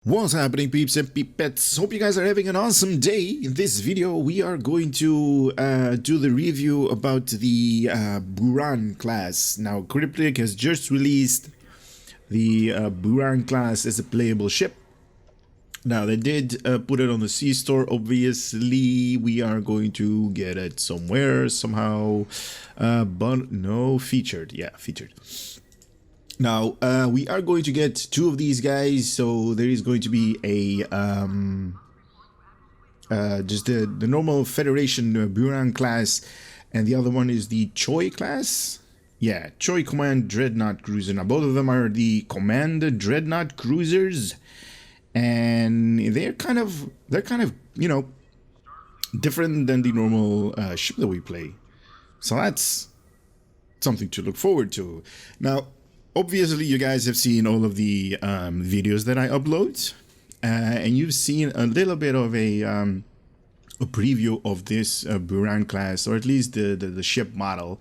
What's happening, peeps and peepettes? Hope you guys are having an awesome day. In this video, we are going to do the review about the Buran class. Now, Cryptic has just released the Buran class as a playable ship. Now, they did put it on the C store. Obviously, we are going to get it somewhere, somehow. But no, featured. Yeah, featured. Now, we are going to get two of these guys, so there is going to be a, just the normal Federation Buran class, and the other one is the Qoj class. Yeah, Qoj Command Dreadnought Cruiser. Now, both of them are the Command Dreadnought Cruisers, and they're kind of, you know, different than the normal ship that we play. So that's something to look forward to. Now, obviously, you guys have seen all of the videos that I upload, and you've seen a little bit of a preview of this Buran class, or at least the ship model,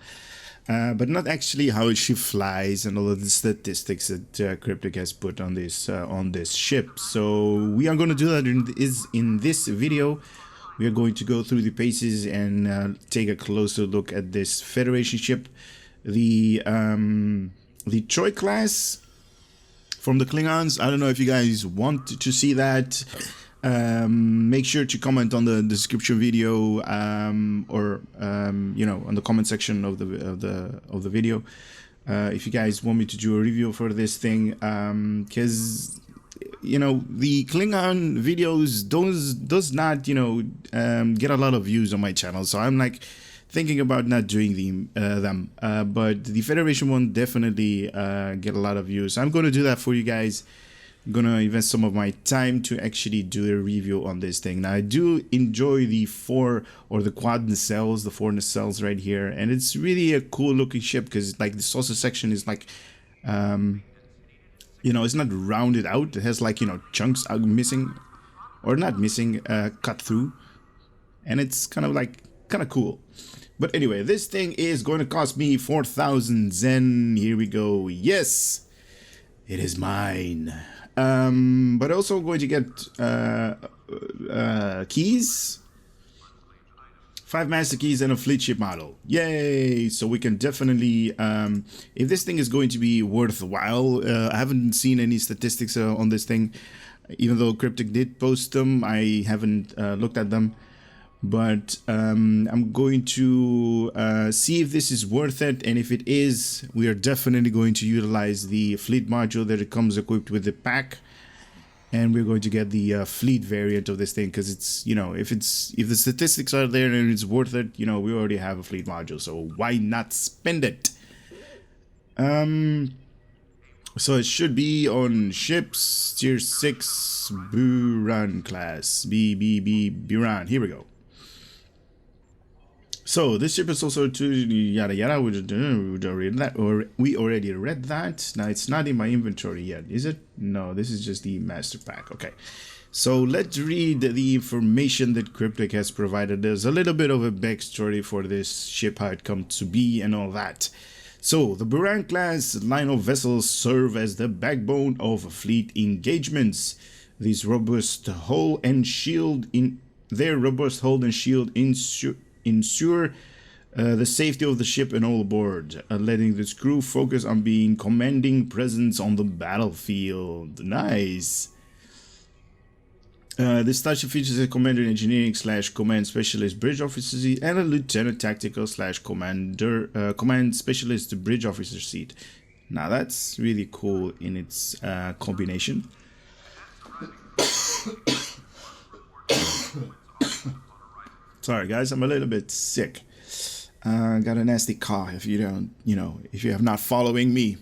but not actually how she flies and all of the statistics that Cryptic has put on this ship. So we are going to do that in this video. We are going to go through the paces and take a closer look at this Federation ship, the Qoj class from the Klingons. I don't know if you guys want to see that. Make sure to comment on the description video, or you know, on the comment section of the video, if you guys want me to do a review for this thing, because you know, the Klingon videos does not, you know, get a lot of views on my channel, so I'm like thinking about not doing them, but the Federation one definitely get a lot of views. I'm going to do that for you guys. I'm going to invest some of my time to actually do a review on this thing. Now, I do enjoy the quad nacelles, the four nacelles right here, and it's really a cool looking ship because like the saucer section is like, you know, it's not rounded out. It has like, you know, chunks are missing, or not missing, cut through, and it's kind of cool. But anyway, this thing is going to cost me 4,000 Zen. Here we go. Yes, it is mine. But also going to get keys, 5 master keys, and a fleet ship model. Yay! So we can definitely, if this thing is going to be worthwhile, I haven't seen any statistics on this thing, even though Cryptic did post them. I haven't looked at them. But I'm going to see if this is worth it, and if it is, we are definitely going to utilize the fleet module that it comes equipped with the pack, and we're going to get the fleet variant of this thing, because it's, you know, if the statistics are there and it's worth it, you know, we already have a fleet module, so why not spend it? So it should be on ships tier 6 Buran class, Buran. Here we go. So this ship is also to yada yada. We already read that. Now it's not in my inventory yet, is it? No, this is just the master pack. Okay, so let's read the information that Cryptic has provided. There's a little bit of a backstory for this ship, how it comes to be, and all that. So the Buran class line of vessels serve as the backbone of fleet engagements. These robust hull and shield ensure the safety of the ship and all aboard, letting the crew focus on being commanding presence on the battlefield. Nice. This starship features a commander engineering / command specialist bridge officer seat and a lieutenant tactical / command specialist bridge officer seat. Now that's really cool in its combination. Sorry guys, I'm a little bit sick. Got a nasty cough. If you don't, you know, if you have not following me,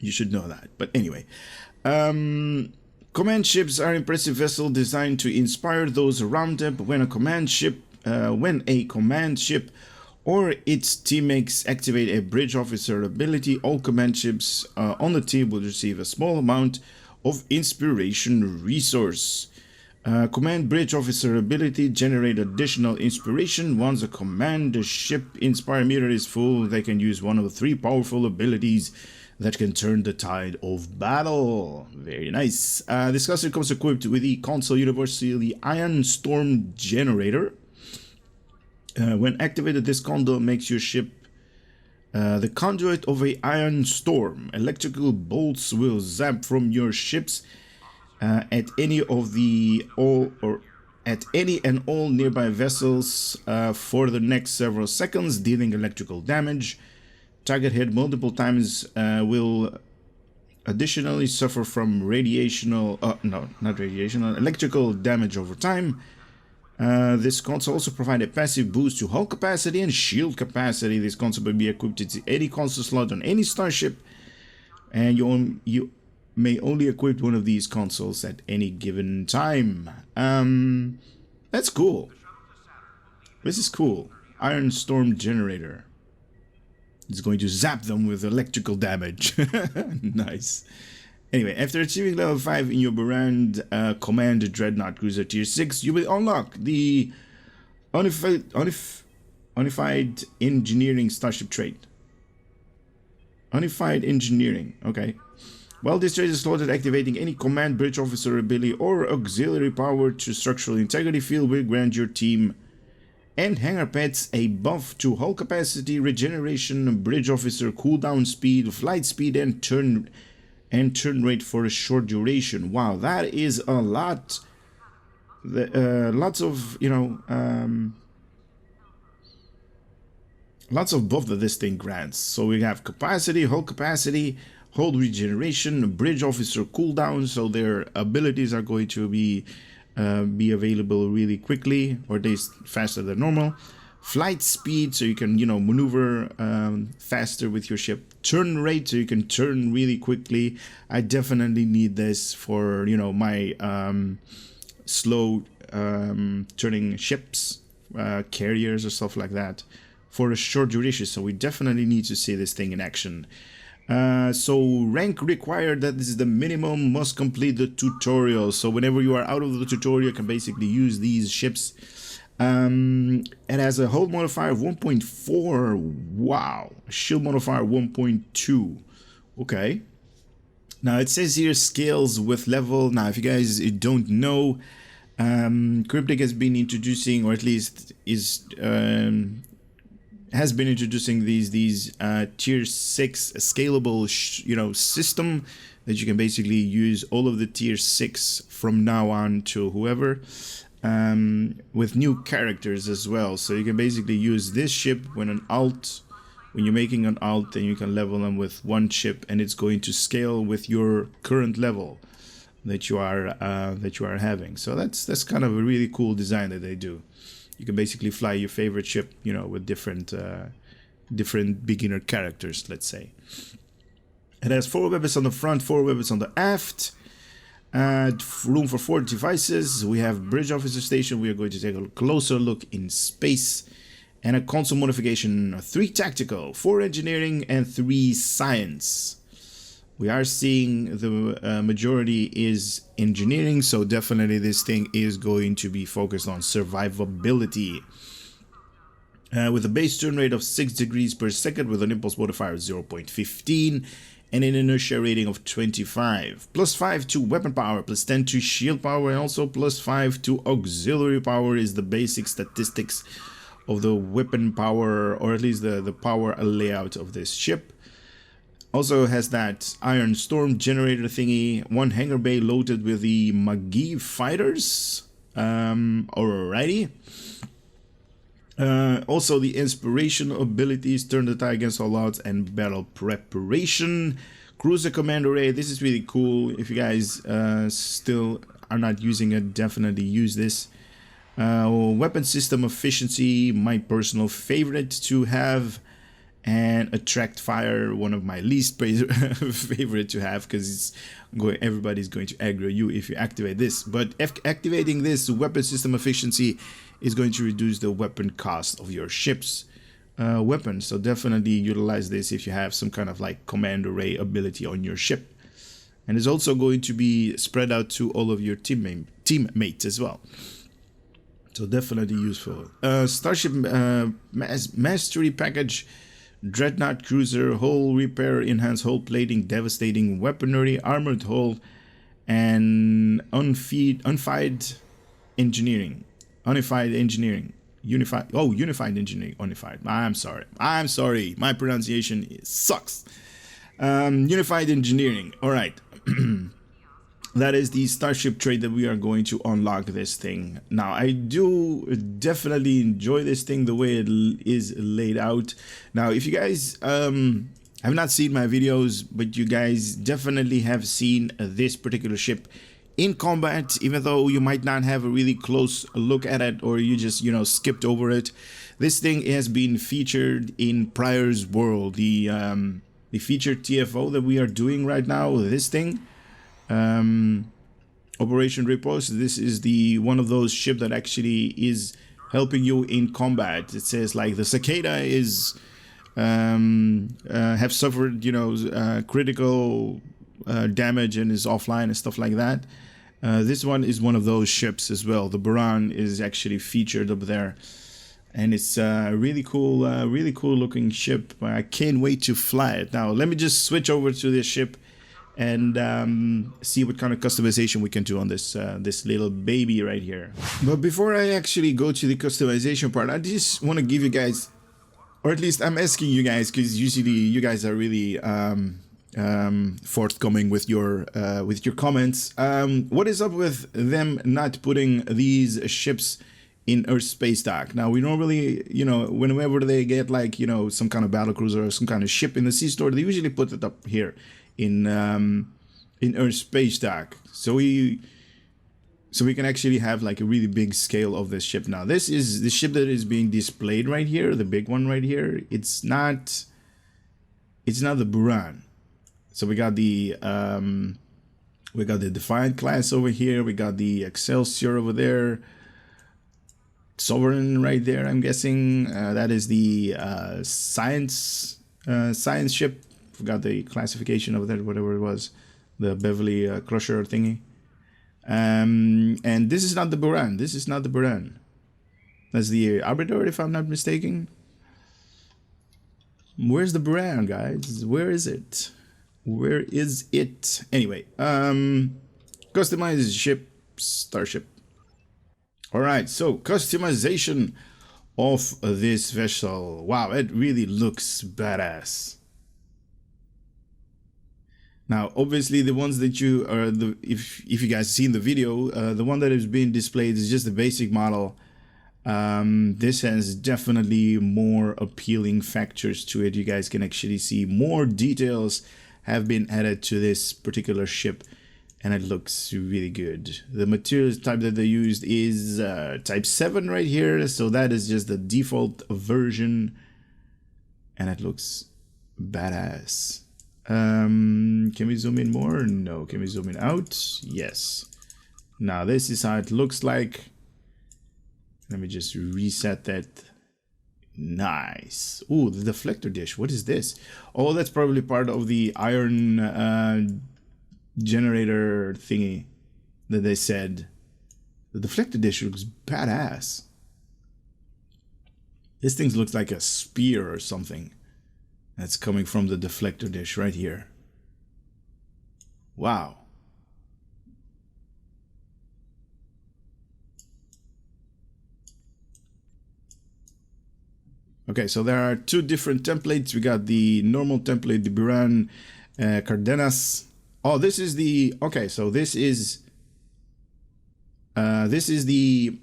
you should know that. But anyway, command ships are impressive vessels designed to inspire those around them. When a command ship or its teammates activate a bridge officer ability, all command ships on the team will receive a small amount of inspiration resource. Command bridge officer ability generate additional inspiration. Once a command ship inspire meter is full, they can use one of the 3 powerful abilities that can turn the tide of battle. Very nice. This cluster comes equipped with the console universally the Iron Storm generator. When activated, this conduit makes your ship the conduit of a iron storm. Electrical bolts will zap from your ships at any and all nearby vessels for the next several seconds, dealing electrical damage. Target hit multiple times will additionally suffer from electrical damage over time. This console also provides a passive boost to hull capacity and shield capacity. This console will be equipped with any console slot on any starship, and you may only equip one of these consoles at any given time. That's cool. This is cool. Iron Storm generator. It's going to zap them with electrical damage. Nice. Anyway, after achieving level 5 in your Buran Command Dreadnought Cruiser Tier 6, you will unlock the Unified Engineering Starship trait. Unified Engineering, okay. While this trait is slotted, activating any command bridge officer ability or auxiliary power to structural integrity field will grant your team and hangar pets a buff to hull capacity, regeneration, bridge officer, cooldown speed, flight speed, and turn rate for a short duration. Wow, that is a lot. Lots of, lots of buff that this thing grants. So we have capacity, hull regeneration, bridge officer cooldown. So their abilities are going to be available really quickly, or at least faster than normal. Flight speed, so you can maneuver faster with your ship. Turn rate, so you can turn really quickly. I definitely need this for my slow turning ships, carriers or stuff like that, for a short duration. So we definitely need to see this thing in action. So rank required, that is the minimum, must complete the tutorial. So whenever you are out of the tutorial, you can basically use these ships. It has a hull modifier of 1.4. Wow. Shield modifier 1.2. Okay. Now it says here scales with level. Now if you guys don't know, Cryptic has been introducing, or at least has been introducing these tier 6 scalable system that you can basically use all of the tier 6 from now on to whoever. With new characters as well, so you can basically use this ship when you're making an alt, then you can level them with one ship, and it's going to scale with your current level that you are having. So that's kind of a really cool design that they do. You can basically fly your favorite ship, with different beginner characters, let's say. It has 4 weapons on the front, 4 weapons on the aft. Room for 4 devices. We have bridge officer station. We are going to take a closer look in space, and a console modification: 3 tactical, 4 engineering, and 3 science. We are seeing the majority is engineering, so definitely this thing is going to be focused on survivability. With a base turn rate of 6 degrees per second, with an impulse modifier of 0.15. and an inertia rating of 25. +5 to weapon power, +10 to shield power, and also +5 to auxiliary power is the basic statistics of the weapon power, or at least the power layout of this ship. Also has that Iron Storm generator thingy, 1 hangar bay loaded with the McGee fighters. Alrighty. Also the inspiration abilities, turn the tide against all odds, and battle preparation. Cruiser command array, this is really cool. If you guys still are not using it, definitely use this. Weapon system efficiency, my personal favorite to have. And attract fire, one of my least favorite to have, because everybody's going to aggro you if you activate this. But activating this weapon system efficiency is going to reduce the weapon cost of your ship's weapon. So definitely utilize this if you have some kind of like command array ability on your ship. And it's also going to be spread out to all of your teammates as well. So definitely useful. Starship Mastery Package dreadnought cruiser, hull repair, enhanced hull plating, devastating weaponry, armored hull, and unified engineering. Unified engineering. Unified engineering. Unified. I'm sorry. My pronunciation sucks. Unified engineering. All right. That is the starship trait that we are going to unlock this thing. Now, I do definitely enjoy this thing the way it is laid out. Now, if you guys have not seen my videos, but you guys definitely have seen this particular ship in combat, even though you might not have a really close look at it, or you just, you know, skipped over it. This thing has been featured in Prior's World, the featured TFO that we are doing right now. This thing, Operation Riposte. This is the one of those ships that actually is helping you in combat. It says like the Cicada is have suffered, you know, critical damage and is offline and stuff like that. This one is one of those ships as well. The Buran is actually featured up there, and it's a really cool looking ship. I can't wait to fly it. Now let me just switch over to this ship and see what kind of customization we can do on this this little baby right here. But before I actually go to the customization part, I just want to give you guys, or at least I'm asking you guys, because usually you guys are really forthcoming with your comments. What is up with them not putting these ships in Earth space dock? Now, we normally, you know, whenever they get like, you know, some kind of battle cruiser or some kind of ship in the sea store, they usually put it up here in Earth space dock, so we can actually have like a really big scale of this ship. Now, this is the ship that is being displayed right here, the big one right here. It's not the Buran. So we got the Defiant class over here. We got the Excelsior over there. Sovereign right there, I'm guessing. That is the science ship. Forgot the classification of that, whatever it was. The Beverly Crusher thingy. And this is not the Buran. This is not the Buran. That's the Arbiter, if I'm not mistaken. Where's the Buran, guys? Where is it? Where is it? Anyway, customize ship, starship. All right, so customization of this vessel. Wow, it really looks badass. Now, obviously, the ones that you are if you guys seen the video, the one that is being displayed is just the basic model. This has definitely more appealing factors to it. You guys can actually see more details have been added to this particular ship, and it looks really good. The materials type that they used is type 7 right here, so that is just the default version, and it looks badass. Can we zoom in more? No. Can we zoom in out? Yes. Now this is how it looks like. Let me just reset that. Nice. Ooh, the deflector dish. What is this? Oh, that's probably part of the iron generator thingy that they said. The deflector dish looks badass. This thing looks like a spear or something. That's coming from the deflector dish right here. Wow. Okay, so there are two different templates. We got the normal template, the Buran, Cardenas. Oh, this is the, okay, so this is the,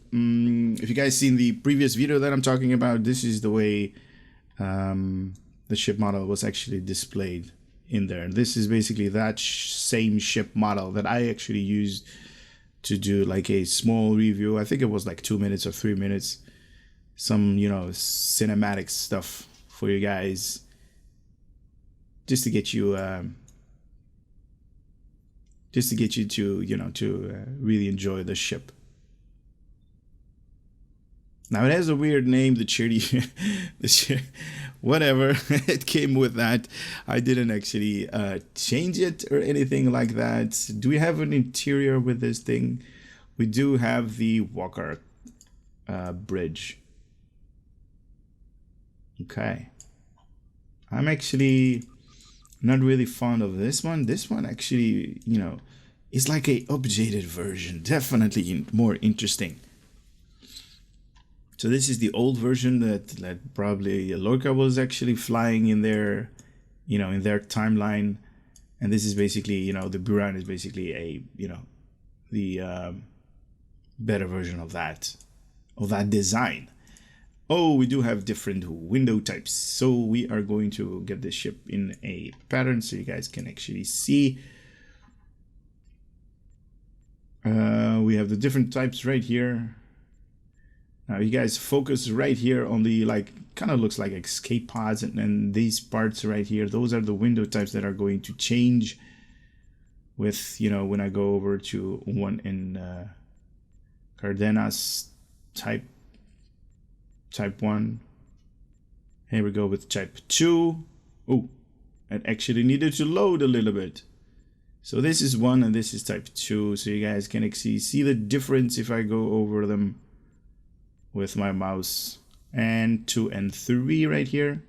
if you guys seen the previous video that I'm talking about, this is the way the ship model was actually displayed in there. This is basically that same ship model that I actually used to do like a small review. I think it was like 2 minutes or 3 minutes. Some, you know, cinematic stuff for you guys, just to get you to, you know, to really enjoy the ship. Now it has a weird name, the Chirty, whatever. It came with that. I didn't actually change it or anything like that. Do we have an interior with this thing? We do have the Walker bridge. Okay. I'm actually not really fond of this one. This one actually, you know, is like a updated version. Definitely more interesting. So this is the old version that probably Lorca was actually flying in their, you know, in their timeline. And this is basically, you know, the Buran is basically a, you know, the better version of that design. Oh, we do have different window types. So we are going to get this ship in a pattern so you guys can actually see. We have the different types right here. Now you guys focus right here on the, like, kind of looks like escape pods, and these parts right here, those are the window types that are going to change with, you know, when I go over to one in Cardenas type 1. Here we go with type 2. Oh, it actually needed to load a little bit. So this is 1 and this is type 2. So you guys can actually see the difference if I go over them with my mouse. And 2 and 3 right here.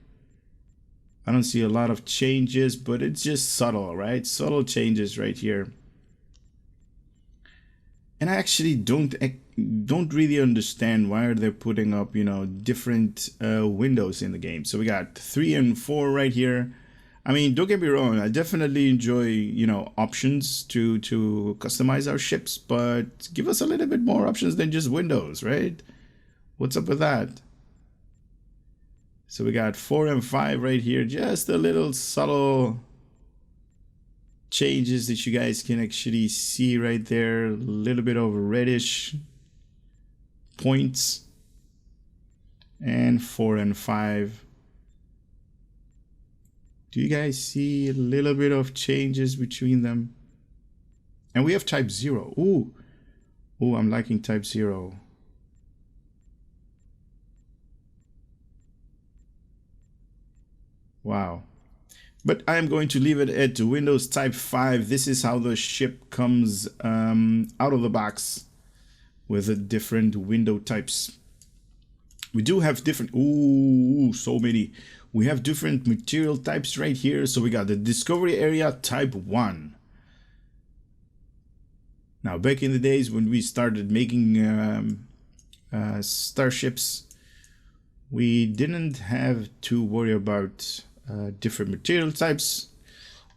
I don't see a lot of changes, but it's just subtle, right? Subtle changes right here. And I actually don't really understand why are they putting up, you know, different windows in the game. So we got 3 and 4 right here. I mean, don't get me wrong, I definitely enjoy, you know, options to customize our ships, but give us a little bit more options than just windows, right? What's up with that? So we got 4 and 5 right here, just a little subtle changes that you guys can actually see right there. A little bit of reddish points. And 4 and 5. Do you guys see a little bit of changes between them? And we have type 0. Ooh, I'm liking type 0. Wow. But I'm going to leave it at Windows type 5. This is how the ship comes out of the box with the different window types. We do have different, ooh, so many. We have different material types right here. So we got the Discovery Area type 1. Now, back in the days when we started making starships, we didn't have to worry about different material types.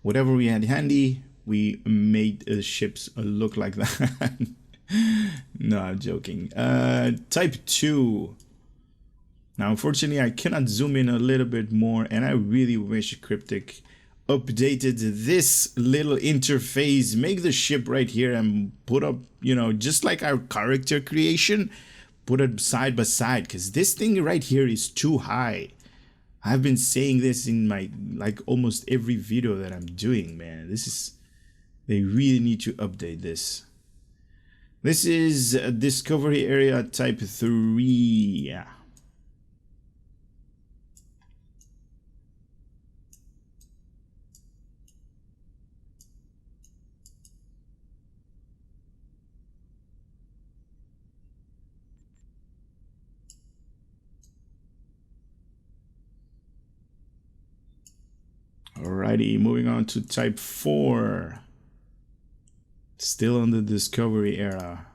Whatever we had handy, we made ships look like that. No, I'm joking. Type 2. Now, unfortunately, I cannot zoom in a little bit more, and I really wish Cryptic updated this little interface, make the ship right here and put up, you know, just like our character creation, put it side by side, because this thing right here is too high. I've been saying this in my, like, almost every video that I'm doing, man. This is, they really need to update this. This is a Discovery Area type 3. Yeah. Alrighty, moving on to type 4. Still on the Discovery era.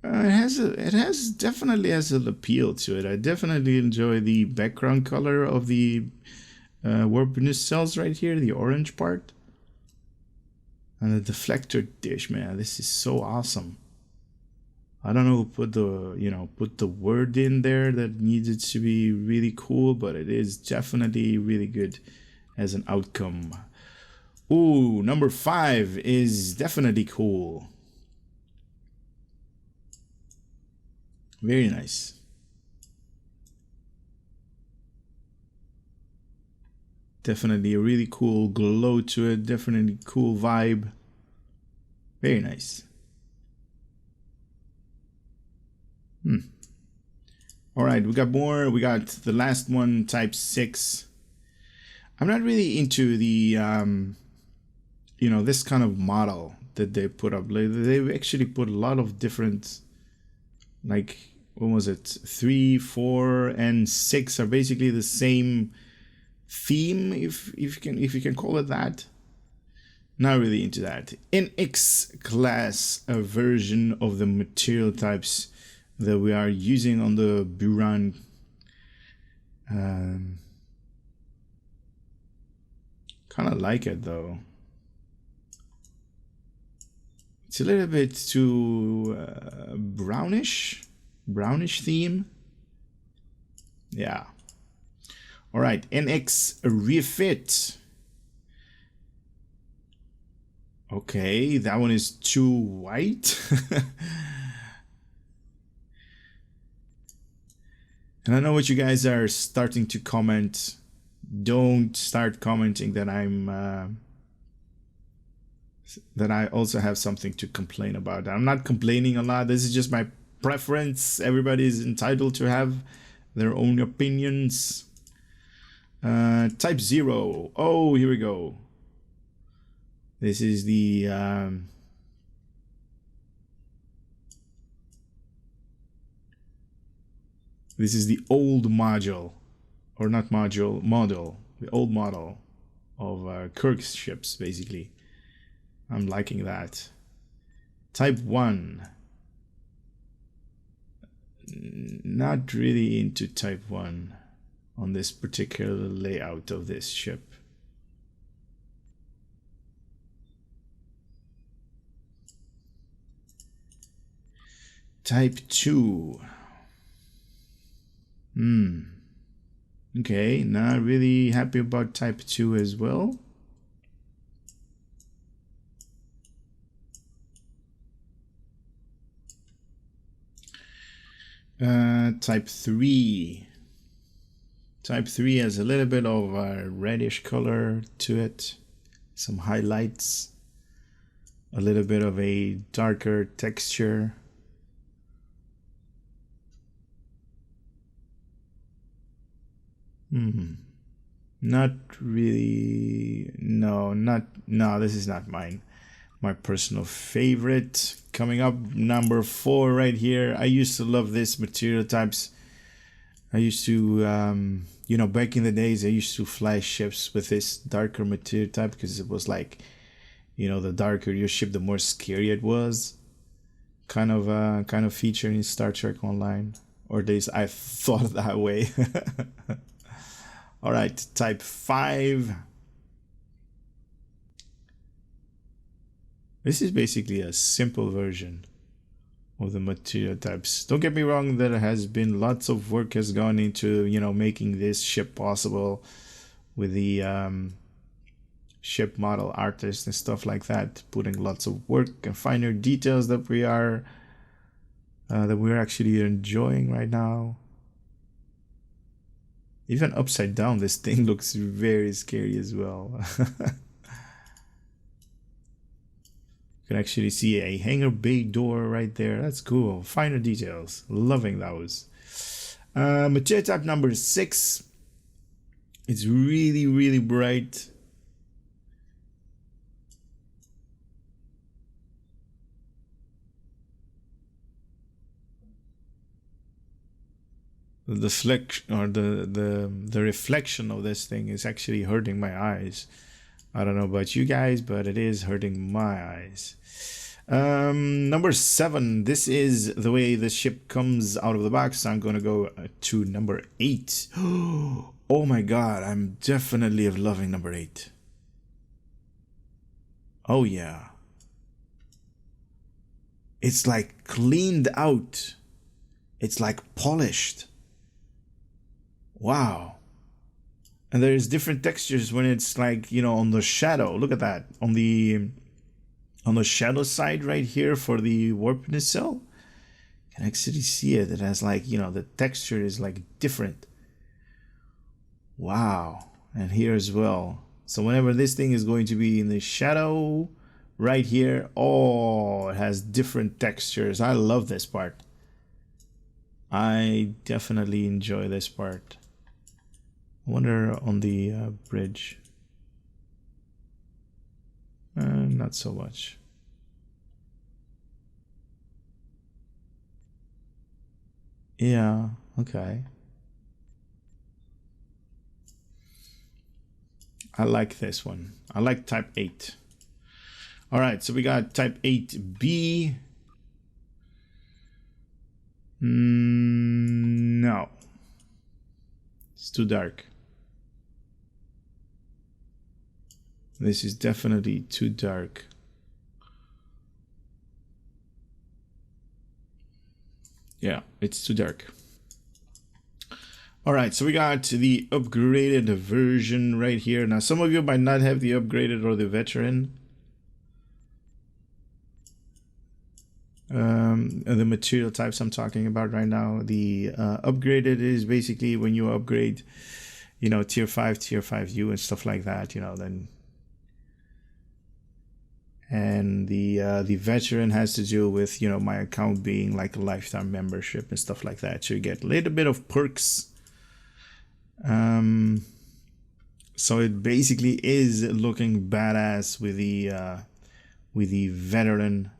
It definitely has an appeal to it. I definitely enjoy the background color of the warp nacelles right here, the orange part. And the deflector dish, man, this is so awesome. I don't know who put the, you know, put the word in there that needed to be really cool, but it is definitely really good as an outcome. Ooh, number 5 is definitely cool. Very nice. Definitely a really cool glow to it. Definitely cool vibe. Very nice. All right, we got more. We got the last one, type 6. I'm not really into the, you know, this kind of model. that they put up. Like, they actually put a lot of different, like, what was it? 3, 4, and 6 are basically the same theme, if you can call it that. Not really into that. NX class, a version of the material types that we are using on the Buran. Kind of like it though. It's a little bit too brownish theme. Yeah. All right, NX refit. Okay, that one is too white. And I know what you guys are starting to comment. Don't start commenting that that I also have something to complain about. I'm not complaining a lot. This is just my preference. Everybody is entitled to have their own opinions. Type 0. Oh, here we go. This is the old module, or not module, model. The old model of Kirk's ships, basically. I'm liking that. Type 1. Not really into Type 1 on this particular layout of this ship. Type 2. Okay, not really happy about Type 2 as well. Type 3. Type 3 has a little bit of a reddish color to it. Some highlights. A little bit of a darker texture. Not really. No, this is not mine. My personal favorite. Coming up, number 4 right here. I used to love this material types. I used to, you know, back in the days, I used to fly ships with this darker material type because it was like, you know, the darker your ship, the more scary it was. Kind of feature in Star Trek Online. Or at least I thought that way. All right, Type 5. This is basically a simple version of the material types. Don't get me wrong, there has been lots of work has gone into, you know, making this ship possible with the ship model artists and stuff like that, putting lots of work and finer details that we're actually enjoying right now. Even upside down, this thing looks very scary as well. You can actually see a hangar bay door right there. That's cool. Finer details. Loving those. Material type number 6. It's really, really bright. The deflection or the reflection of this thing is actually hurting my eyes. I don't know about you guys, but it is hurting my eyes. Number 7. This is the way the ship comes out of the box. So I'm going to go to number 8. Oh my god, I'm definitely loving number 8. Oh yeah. It's like cleaned out. It's like polished. Wow. And there's different textures when it's like, you know, on the shadow. Look at that. On the shadow side right here for the warp nacelle. You can actually see it. It has like, you know, the texture is like different. Wow. And here as well. So whenever this thing is going to be in the shadow right here, oh, it has different textures. I love this part. I definitely enjoy this part. I wonder on the bridge. Not so much. Yeah, okay. I like this one. I like type 8. All right, so we got type 8B. No. It's too dark. This is definitely too dark. Yeah, it's too dark. All right, so we got the upgraded version right here. Now, some of you might not have the upgraded or the veteran. The material types I'm talking about right now. The upgraded is basically when you upgrade, you know, tier 5U and stuff like that, you know, then. And the veteran has to do with, you know, my account being like a lifetime membership and stuff like that. So you get a little bit of perks. So it basically is looking badass with the veteran.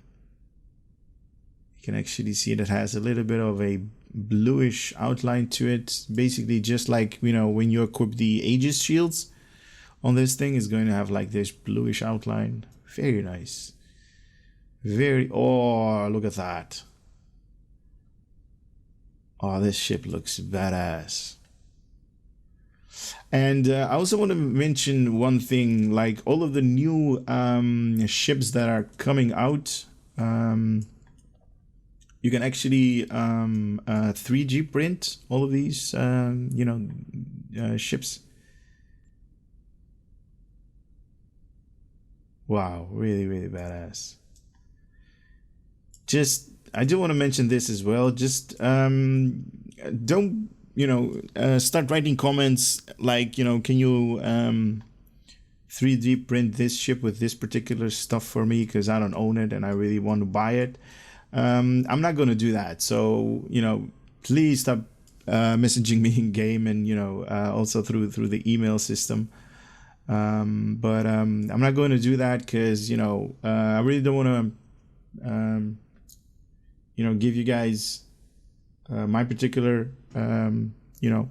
You can actually see that it has a little bit of a bluish outline to it. Basically, just like, you know, when you equip the Aegis shields on this thing, is going to have like this bluish outline. Very nice. Very, oh, look at that. Oh, this ship looks badass. And I also want to mention one thing, like all of the new ships that are coming out, you can actually 3D print all of these, you know, ships. Wow, really, really badass. Just, I do want to mention this as well. Just don't, you know, start writing comments like, you know, can you 3D print this ship with this particular stuff for me because I don't own it and I really want to buy it. I'm not going to do that. So, you know, please stop messaging me in game and, you know, also through the email system. But I'm not going to do that because, you know, I really don't want to, you know, give you guys my particular, you know,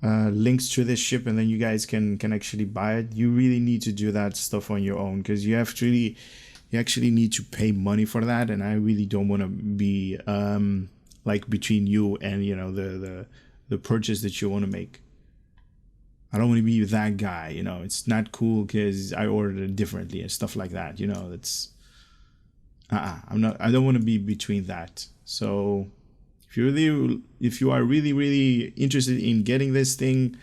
links to this ship, and then you guys can actually buy it. You really need to do that stuff on your own because you actually need to pay money for that, and I really don't want to be like between you and, you know, the purchase that you want to make. I don't want to be that guy, you know. It's not cool because I ordered it differently and stuff like that, you know. That's I don't want to be between that. So if you are really interested in getting this thing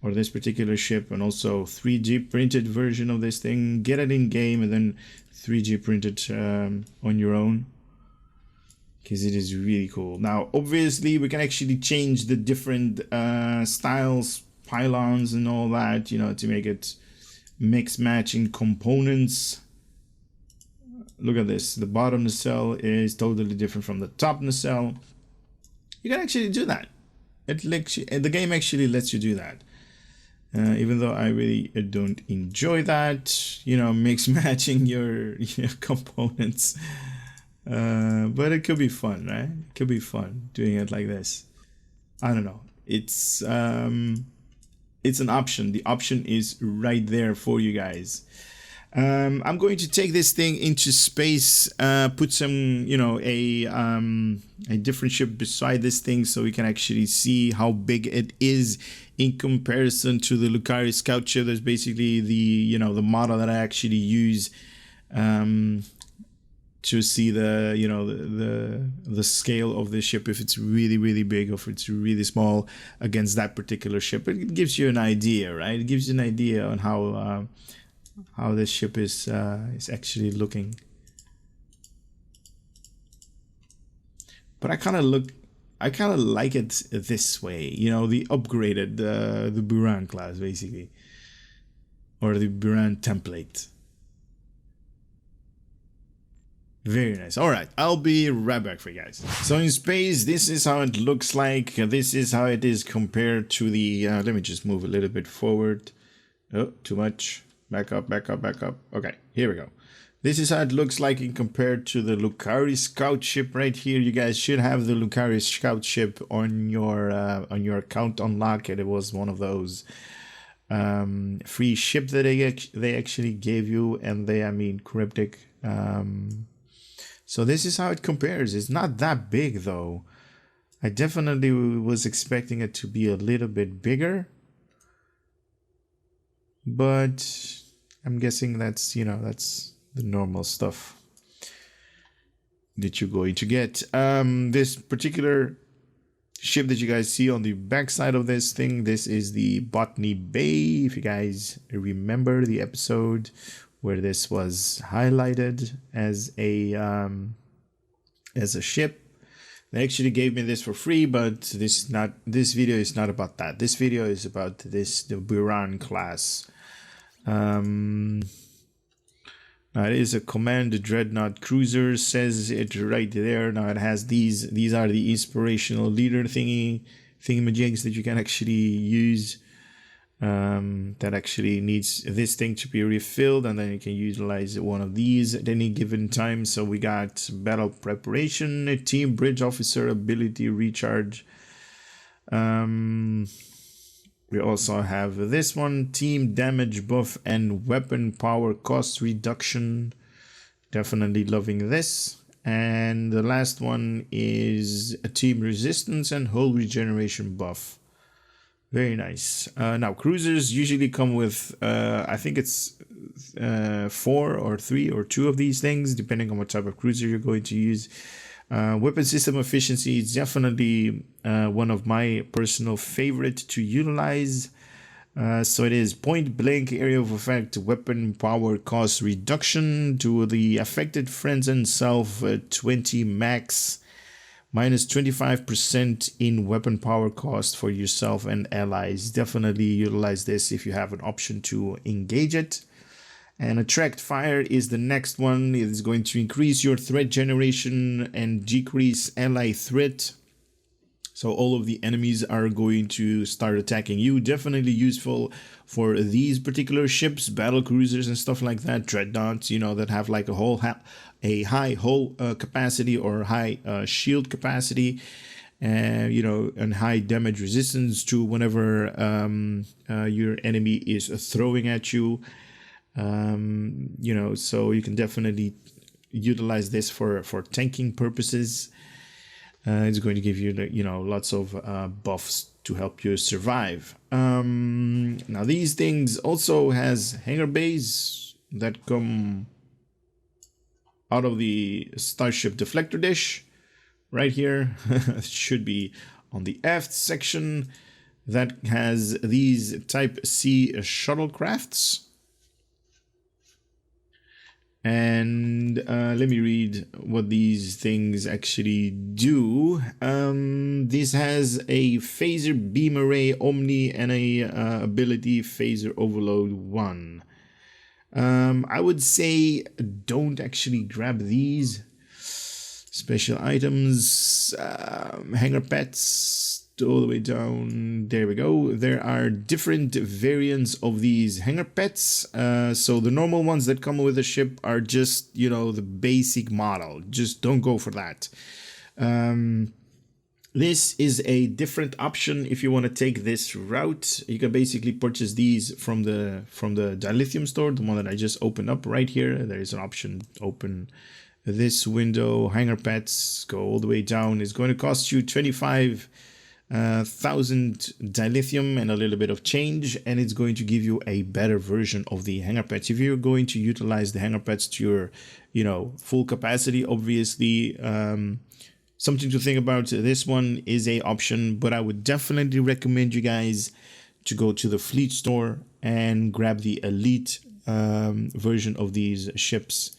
or this particular ship, and also 3D printed version of this thing, get it in game and then 3D print it on your own, because it is really cool. Now obviously we can actually change the different styles, pylons and all that, you know, to make it mix matching components. Look at this, the bottom nacelle is totally different from the top nacelle. You can actually do that. The game actually lets you do that. Even though I really don't enjoy that, you know, mix matching your components. But it could be fun, right? It could be fun doing it like this. I don't know. It's an option. The option is right there for you guys. I'm going to take this thing into space, put some, you know, a different ship beside this thing so we can actually see how big it is in comparison to the Lucari Scout ship. That's basically the, you know, the model that I actually use to see the, you know, the scale of the ship, if it's really big or if it's really small against that particular ship. It gives you an idea, right? It gives you an idea on how this ship is actually looking. But I kind of like it this way, you know, the upgraded the Buran class basically, or the Buran template. Very nice. All right, I'll be right back for you guys. So in space, this is how it looks like. This is how it is compared to the let me just move a little bit forward. Oh, too much. Back up. Okay, here we go. This is how it looks like in compared to the Lucari Scout ship right here. You guys should have the Lucari Scout ship on your account unlock, and it was one of those free ship that they actually gave you, and I mean Cryptic. So this is how it compares. It's not that big though. I definitely was expecting it to be a little bit bigger, but I'm guessing that's, you know, that's the normal stuff that you're going to get. This particular ship that you guys see on the back side of this thing, this is the Botany Bay. If you guys remember the episode where this was highlighted as a ship, they actually gave me this for free, but this video is not about that. This video is about the Buran class. Now it is a command dreadnought cruiser, says it right there. Now it has these are the inspirational leader thingamajigs that you can actually use. That actually needs this thing to be refilled, and then you can utilize one of these at any given time. So we got battle preparation, team bridge officer ability recharge. We also have this one, team damage buff and weapon power cost reduction. Definitely loving this. And the last one is a team resistance and hull regeneration buff. Very nice. Now, cruisers usually come with, I think it's 4 or 3 or 2 of these things, depending on what type of cruiser you're going to use. Weapon system efficiency is definitely one of my personal favorite to utilize. So it is point blank area of effect, weapon power cost reduction to the affected friends and self 20 max, minus 25% in weapon power cost for yourself and allies. Definitely utilize this if you have an option to engage it. And attract fire is the next one. It is going to increase your threat generation and decrease ally threat. So all of the enemies are going to start attacking you. Definitely useful for these particular ships, battle cruisers and stuff like that. Dreadnoughts, you know, that have like a high hull capacity or high shield capacity. You know, and high damage resistance to whenever your enemy is throwing at you. You know, so you can definitely utilize this for tanking purposes. It's going to give you, you know, lots of buffs to help you survive. Now these things also has hangar bays that come out of the starship deflector dish right here. It should be on the aft section. That has these type C shuttlecrafts. And let me read what these things actually do. This has a phaser beam array omni and a ability phaser overload 1. I would say don't actually grab these special items. Hangar pets all the way down. There we go. There are different variants of these hangar pets. So the normal ones that come with the ship are just, you know, the basic model. Just don't go for that. This is a different option if you want to take this route. You can basically purchase these from the Dilithium store, the one that I just opened up right here. There is an option, open this window, hangar pets, go all the way down. It's going to cost you 25,000 dilithium and a little bit of change, and it's going to give you a better version of the hangar pets. If you're going to utilize the hangar pets to your, you know, full capacity, obviously, something to think about. This one is a option, but I would definitely recommend you guys to go to the fleet store and grab the elite version of these ships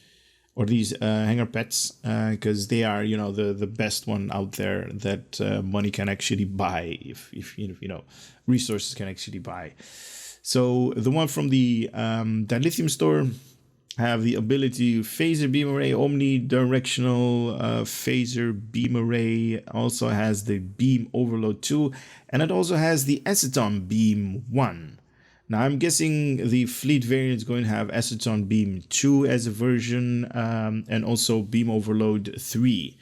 or these hangar pets, because they are, you know, the best one out there that money can actually buy, if you know, resources can actually buy. So the one from the Dilithium store have the ability phaser beam array, omnidirectional phaser beam array, also has the beam overload 2, and it also has the aceton beam 1. Now, I'm guessing the fleet variant is going to have Acetron Beam 2 as a version, and also Beam Overload 3.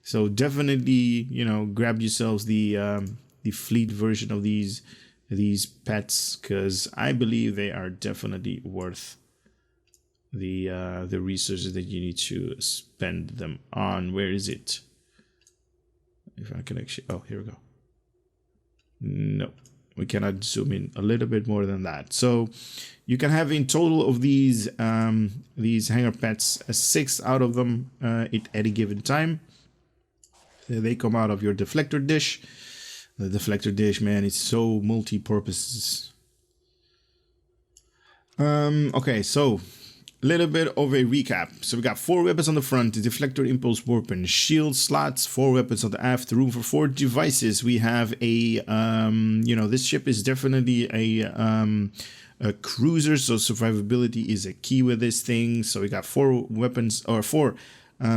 So definitely, grab yourselves the fleet version of these pets, because I believe they are definitely worth the resources that you need to spend them on. Where is it? If I can actually, oh, here we go. No, we cannot zoom in a little bit more than that. So you can have in total of these hangar pets, 6 out of them at any given time. They come out of your deflector dish. The deflector dish, man, it's so multi-purpose. Okay, so a little bit of a recap. So we got 4 weapons on the front, the deflector, impulse, warp, and shield slots. 4 weapons on the aft, room for 4 devices. We have a, this ship is definitely a cruiser, so survivability is a key with this thing. So we got 4 weapons, or 4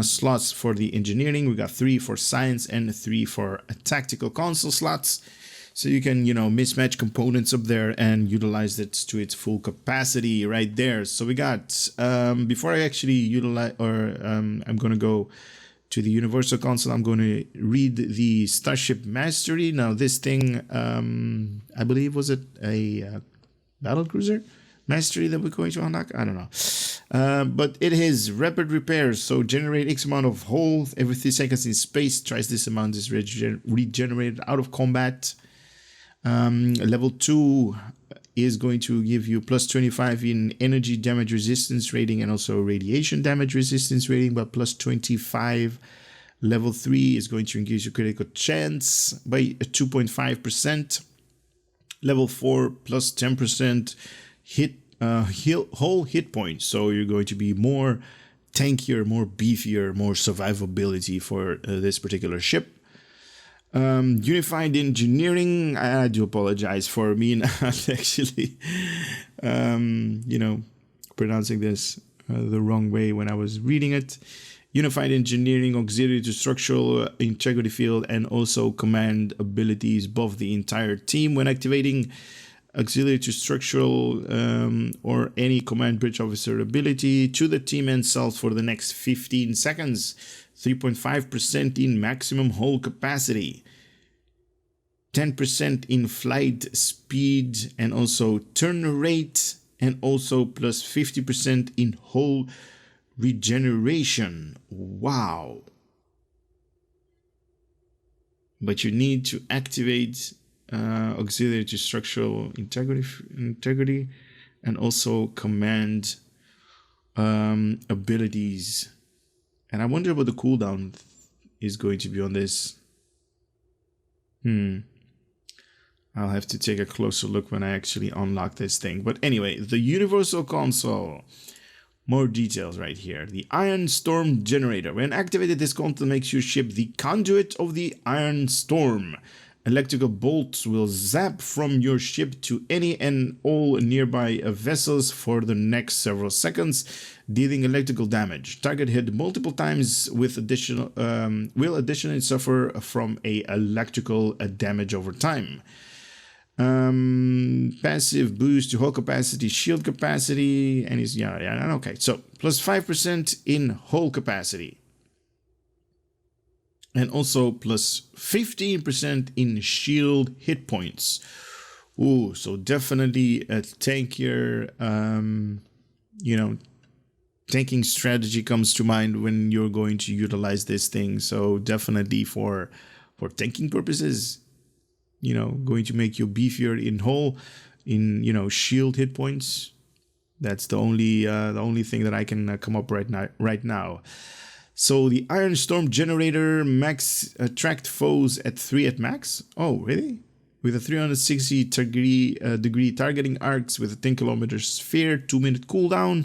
slots for the engineering. We got 3 for science and 3 for tactical console slots. So you can, mismatch components up there and utilize it to its full capacity right there. So we got, before I actually utilize, or I'm going to go to the Universal Console, I'm going to read the Starship Mastery. Now this thing, I believe, was it a battle cruiser mastery that we're going to unlock? I don't know. But it is rapid repairs. So generate X amount of hull every 3 seconds in space. Twice this amount is regenerated out of combat. Level 2 is going to give you plus 25 in energy damage resistance rating and also radiation damage resistance rating, but plus 25. Level 3 is going to increase your critical chance by 2.5%. Level 4 plus 10% whole hit points. So you're going to be more tankier, more beefier, more survivability for this particular ship. Unified engineering, I do apologize for me not actually pronouncing this the wrong way when I was reading it. Unified engineering, auxiliary to structural integrity field, and also command abilities buff the entire team when activating auxiliary to structural or any command bridge officer ability to the team and self for the next 15 seconds. 3.5% in maximum hull capacity, 10% in flight speed and also turn rate, and also plus 50% in hull regeneration. Wow. But you need to activate auxiliary to structural integrity and also command abilities. And I wonder what the cooldown is going to be on this. I'll have to take a closer look when I actually unlock this thing. But anyway, the Universal Console. More details right here. The Iron Storm Generator. When activated, this console makes your ship the conduit of the Iron Storm. Electrical bolts will zap from your ship to any and all nearby vessels for the next several seconds, dealing electrical damage. Target hit multiple times with will additionally suffer from a electrical damage over time. Passive boost to hull capacity, shield capacity, and is okay. So plus 5% in hull capacity. And also plus 15% in shield hit points. Ooh, so definitely a tankier, tanking strategy comes to mind when you're going to utilize this thing. So definitely for tanking purposes, going to make you beefier in hull, in shield hit points. That's the only thing that I can come up right now. So the Iron Storm Generator max attract foes at 3 at max. Oh, really? With a 360 degree targeting arcs with a 10 kilometer sphere, 2-minute cooldown.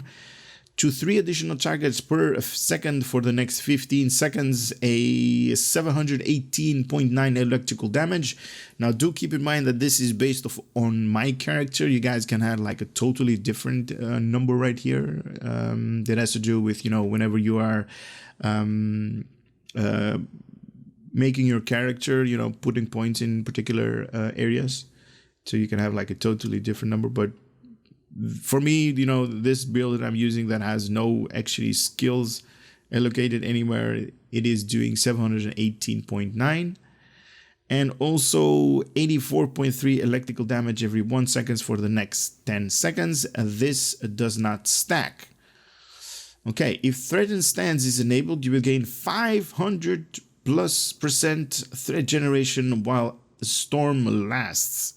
To 3 additional targets per second for the next 15 seconds, a 718.9 electrical damage. Now do keep in mind that this is based on my character. You guys can have like a totally different number right here. That has to do with, whenever you are making your character, putting points in particular areas. So you can have like a totally different number, but For me, you know, this build that I'm using that has no actually skills allocated anywhere, it is doing 718.9 and also 84.3 electrical damage every 1 second for the next 10 seconds. This does not stack. Okay, if threatened stance is enabled, you will gain 500+% threat generation while the storm lasts.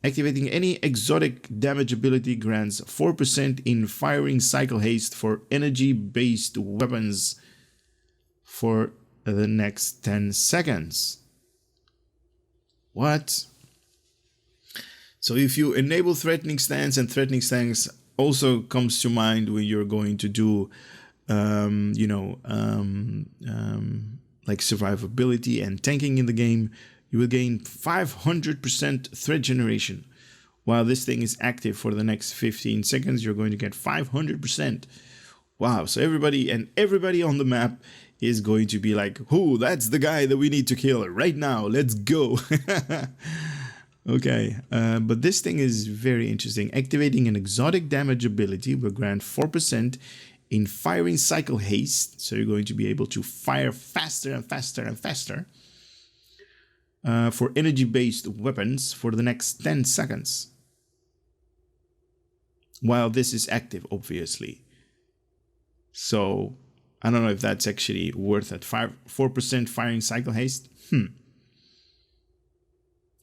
Activating any exotic damage ability grants 4% in firing cycle haste for energy-based weapons for the next 10 seconds. What? So if you enable threatening stance, and threatening stance also comes to mind when you're going to do, like survivability and tanking in the game, you will gain 500% threat generation. While this thing is active for the next 15 seconds, you're going to get 500%. Wow, so everybody on the map is going to be like, "Who? That's the guy that we need to kill right now. Let's go." Okay, but this thing is very interesting. Activating an exotic damage ability will grant 4% in firing cycle haste. So you're going to be able to fire faster and faster and faster. For energy-based weapons for the next 10 seconds. While this is active, obviously. So, I don't know if that's actually worth it. 4% firing cycle haste.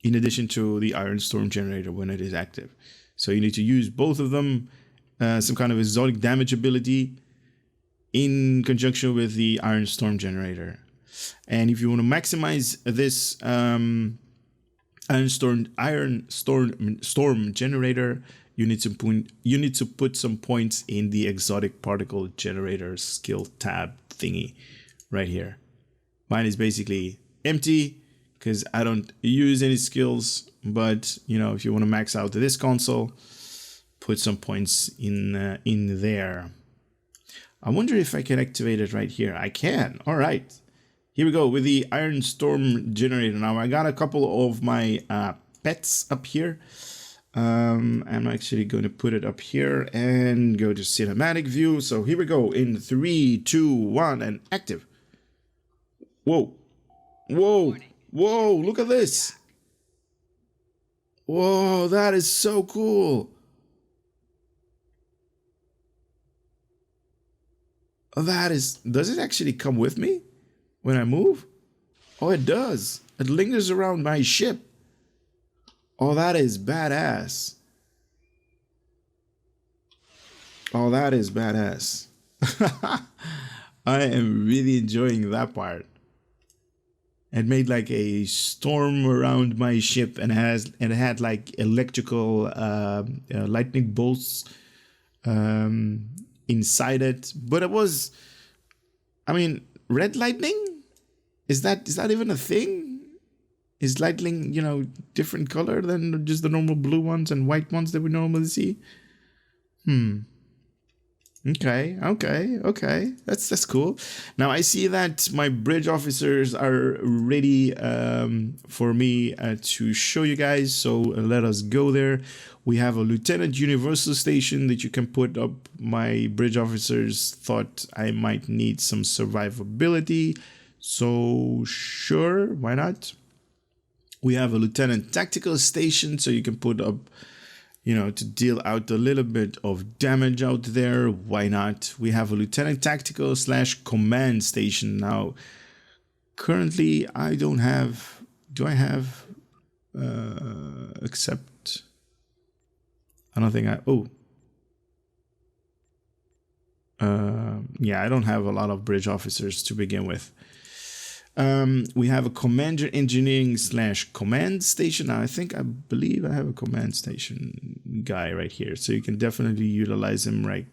In addition to the Iron Storm generator when it is active. So you need to use both of them. Some kind of exotic damage ability in conjunction with the Iron Storm generator. And if you want to maximize this Iron Storm generator, you need to put some points in the exotic particle generator skill tab thingy right here. Mine is basically empty because I don't use any skills, but you know, if you want to max out this console, put some points in there. I wonder if I can activate it right here. I can. All right. Here we go with the Iron Storm generator. Now I got a couple of my pets up here. I'm actually going to put it up here and go to cinematic view. So here we go in 3, 2, 1 and active. Whoa. Whoa. Whoa, look at this. Whoa, that is so cool. Does it actually come with me when I move? Oh, it does. It lingers around my ship. Oh, that is badass. Oh, that is badass. I am really enjoying that part. It made like a storm around my ship and it had like electrical lightning bolts inside it. But it was, I mean, red lightning? Is that even a thing? Is lightning, you know, different color than just the normal blue ones and white ones that we normally see? Okay. That's cool. Now I see that my bridge officers are ready for me to show you guys. So let us go there. We have a Lieutenant Universal Station that you can put up. My bridge officers thought I might need some survivability. So sure, why not? We have a Lieutenant Tactical Station, so you can put up, you know, to deal out a little bit of damage out there. Why not? We have a Lieutenant Tactical / Command Station. Now, currently, I don't have... Do I have... except... I don't think I... Oh. Yeah, I don't have a lot of bridge officers to begin with. We have a Commander Engineering / Command Station. Now, I believe I have a Command Station guy right here. So you can definitely utilize him, right?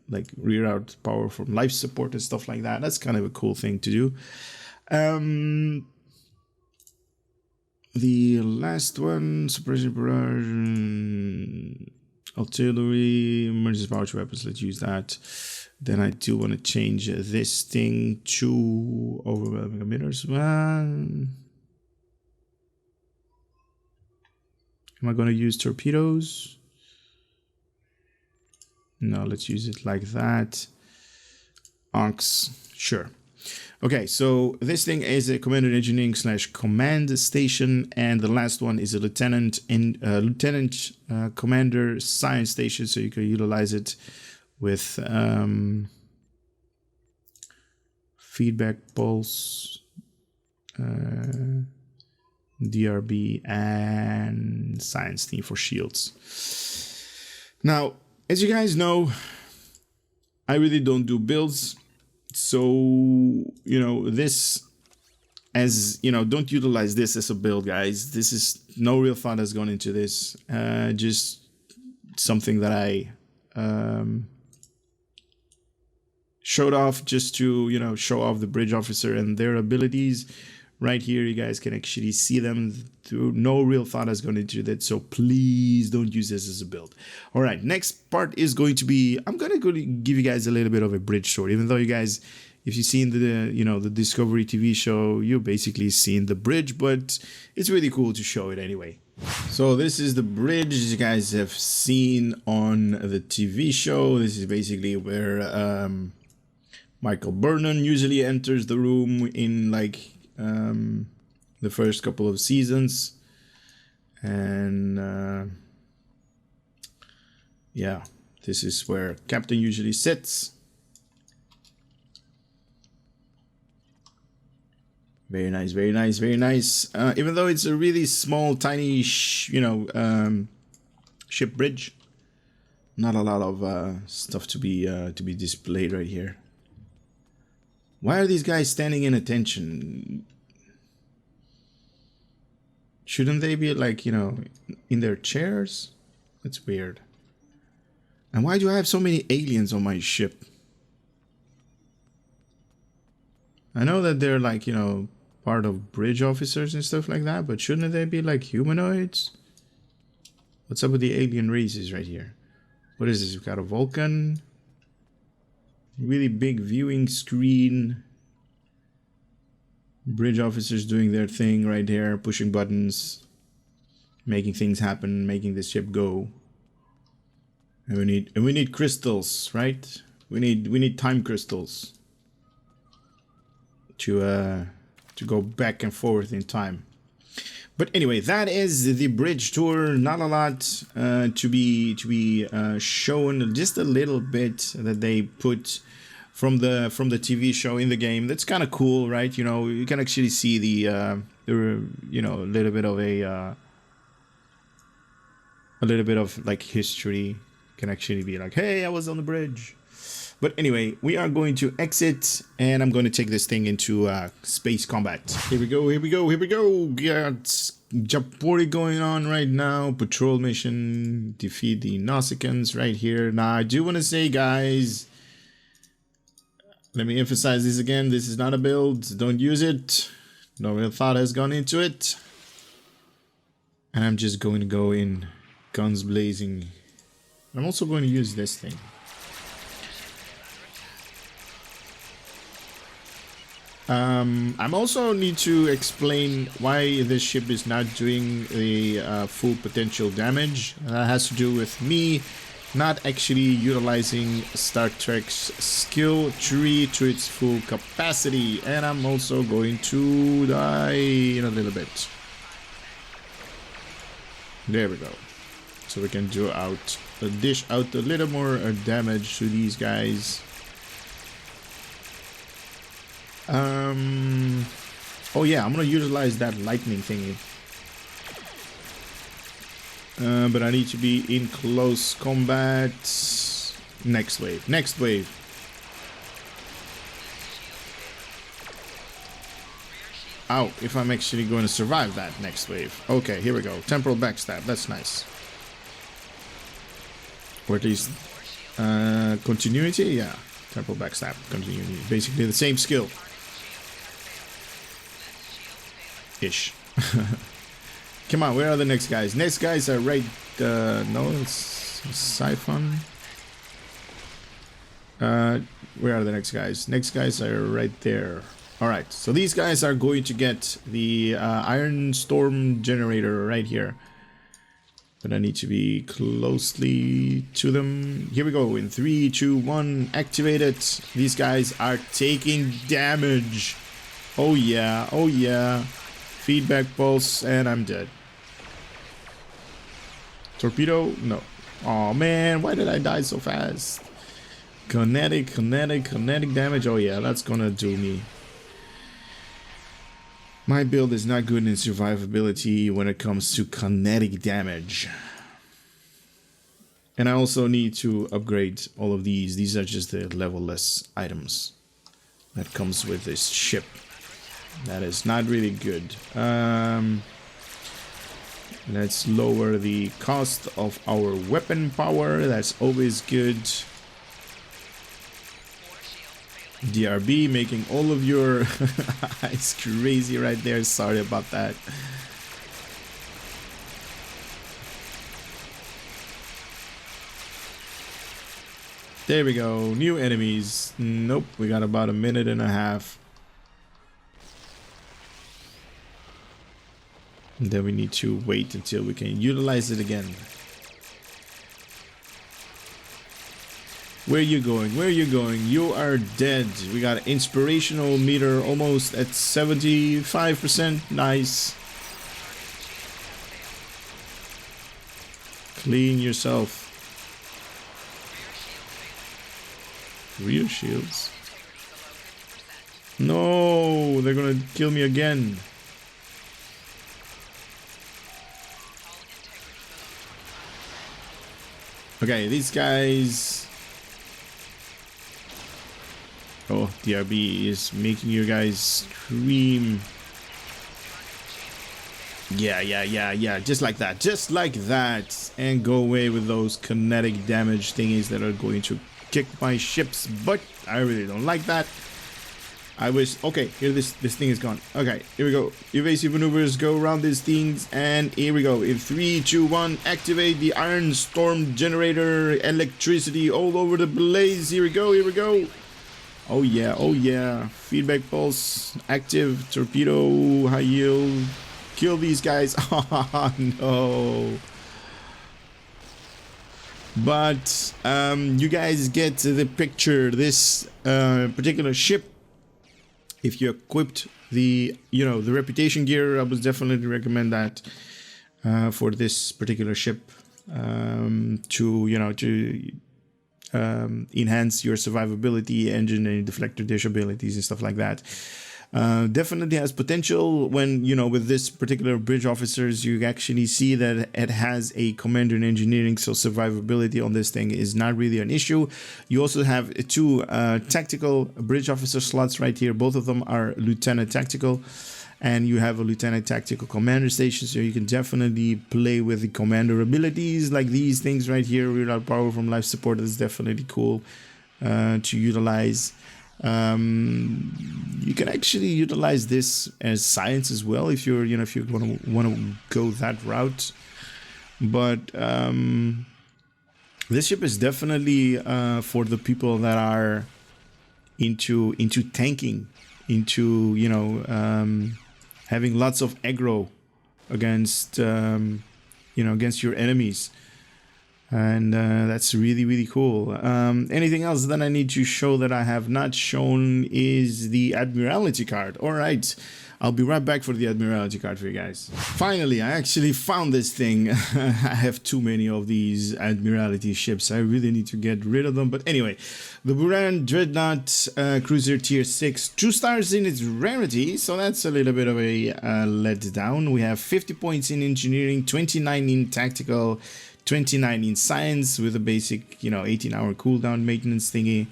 Like reroute power from life support and stuff like that. That's kind of a cool thing to do. The last one, suppression barrage, artillery, emergency power to weapons. Let's use that. Then I do want to change this thing to overwhelming emitters. Am I going to use torpedoes? No, let's use it like that. Onks, sure. Okay, so this thing is a commander engineering / command station, and the last one is a lieutenant commander science station, so you can utilize it with feedback pulse, DRB, and science team for shields. Now, as you guys know, I really don't do builds. So, you know, this as, you know, don't utilize this as a build, guys. This is no real thought has gone into this. Just something that I showed off just to, you know, show off the bridge officer and their abilities. Right here, you guys can actually see them through. No real thought has gone into that, so please don't use this as a build. All right, next part is going to be, I'm going to give you guys a little bit of a bridge story, even though you guys, if you've seen the, you know, the Discovery TV show, you've basically seen the bridge, but it's really cool to show it anyway. So this is the bridge you guys have seen on the TV show. This is basically where Michael Burnham usually enters the room in like the first couple of seasons, and yeah, this is where Captain usually sits. Very nice, very nice, very nice. Even though it's a really small, tiny, ship bridge, not a lot of stuff to be displayed right here. Why are these guys standing in attention? Shouldn't they be like, you know, in their chairs? That's weird. And why do I have so many aliens on my ship? I know that they're like, you know, part of bridge officers and stuff like that, but shouldn't they be like humanoids? What's up with the alien races right here? What is this? We've got a Vulcan. Really big viewing screen. Bridge officers doing their thing right there, pushing buttons, making things happen, making the ship go. And we need crystals, right? We need time crystals to go back and forth in time. But anyway, that is the bridge tour. Not a lot to be shown. Just a little bit that they put from the TV show in the game. That's kind of cool, right? You know, you can actually see the you know, a little bit of like history. Can actually be like, hey, I was on the bridge. But anyway, we are going to exit, and I'm going to take this thing into space combat. Here we go, here we go, here we go. Got Japori going on right now. Patrol mission, defeat the Nausicaans right here. Now, I do want to say, guys, let me emphasize this again. This is not a build. Don't use it. No real thought has gone into it. And I'm just going to go in guns blazing. I'm also going to use this thing. I'm also need to explain why this ship is not doing the full potential damage. That has to do with me not actually utilizing Star Trek's skill tree to its full capacity. And I'm also going to die in a little bit. There we go. So we can dish out a little more damage to these guys. Oh yeah, I'm gonna utilize that lightning thingy. But I need to be in close combat. Next wave. Next wave. Ow, if I'm actually going to survive that next wave. Okay, here we go. Temporal backstab. That's nice. Or at least continuity. Yeah, temporal backstab. Continuity. Basically the same skill. Ish. Come on, where are the next guys? Next guys are right. No, it's Siphon. Where are the next guys? Next guys are right there. Alright, so these guys are going to get the Iron Storm generator right here. but I need to be closely to them. Here we go. In 3, 2, 1, activate it. These guys are taking damage. Oh yeah, oh yeah. Feedback pulse, and I'm dead. Torpedo? No. Oh man, why did I die so fast? Kinetic damage. Oh yeah, that's gonna do me. My build is not good in survivability when it comes to kinetic damage. And I also need to upgrade all of these. These are just the level-less items that comes with this ship. That is not really good. Let's lower the cost of our weapon power. That's always good. DRB making all of your eyes crazy right there. Sorry about that. There we go. New enemies. Nope. We got about a minute and a half. And then we need to wait until we can utilize it again. Where are you going? Where are you going? You are dead. We got an inspirational meter almost at 75%. Nice. Clean yourself. Rear shields. No, they're gonna kill me again. Okay, these guys. Oh, DRB is making you guys scream. Yeah. Just like that. Just like that. And go away with those kinetic damage thingies that are going to kick my ship's butt. I really don't like that. I wish. Okay, here this thing is gone. Okay, here we go. Evasive maneuvers, go around these things, and here we go. In 3, 2, 1, activate the Iron Storm generator. Electricity all over the place. Here we go. Here we go. Oh yeah. Oh yeah. Feedback pulse active. Torpedo high yield. Kill these guys. Oh no. But you guys get the picture. This particular ship, if you equipped the the reputation gear, I would definitely recommend that for this particular ship to enhance your survivability, engine and deflector dish abilities and stuff like that. Definitely has potential when, with this particular bridge officers, you actually see that it has a commander in engineering, so survivability on this thing is not really an issue. You also have 2 tactical bridge officer slots right here. Both of them are lieutenant tactical, and you have a lieutenant tactical commander station, so you can definitely play with the commander abilities like these things right here. Without power from life support is definitely cool to utilize. You can actually utilize this as science as well if you're if you want to go that route. But this ship is definitely for the people that are into tanking, into having lots of aggro against against your enemies. And that's really cool. Anything else that I need to show that I have not shown is the Admiralty card. All right, I'll be right back for the Admiralty card for you guys. Finally, I actually found this thing. I have too many of these Admiralty ships. I really need to get rid of them. But anyway, the Buran Dreadnought Cruiser Tier 6, 2 stars in its rarity. So that's a little bit of a letdown. We have 50 points in engineering, 29 in tactical, 29 in science with a basic 18-hour cooldown maintenance thingy,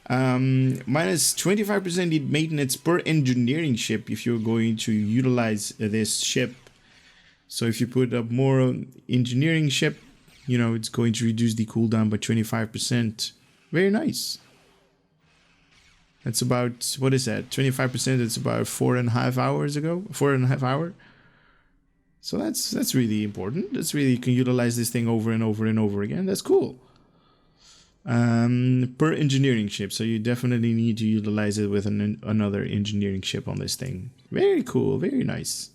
minus 25% in maintenance per engineering ship if you're going to utilize this ship. So if you put up more engineering ship, it's going to reduce the cooldown by 25%. Very nice. That's about, what is that, 25%? It's about 4.5 hours ago, 4.5 hours. So that's really important. That's really, you can utilize this thing over and over and over again. That's cool. Per engineering ship, so you definitely need to utilize it with another engineering ship on this thing. Very cool, very nice.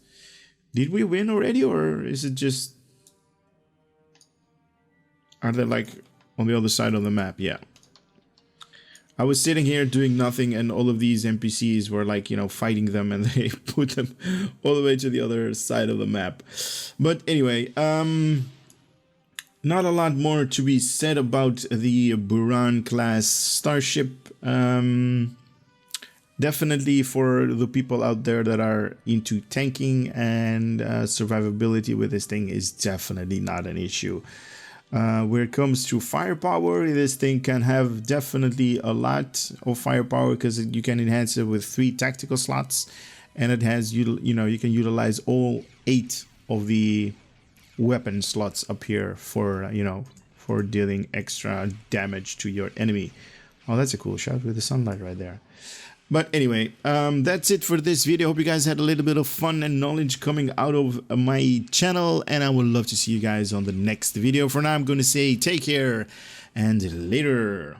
Did we win already, or is it just Are they like on the other side of the map? Yeah. I was sitting here doing nothing, and all of these NPCs were like, you know, fighting them, and they put them all the way to the other side of the map. But anyway, not a lot more to be said about the Buran class starship. Definitely for the people out there that are into tanking and survivability with this thing is definitely not an issue. Where it comes to firepower, this thing can have definitely a lot of firepower because you can enhance it with 3 tactical slots, and it has, you know, you can utilize all 8 of the weapon slots up here for, you know, for dealing extra damage to your enemy. Oh, that's a cool shot with the sunlight right there. But anyway, that's it for this video. Hope you guys had a little bit of fun and knowledge coming out of my channel, and I would love to see you guys on the next video. For now, I'm going to say take care and later.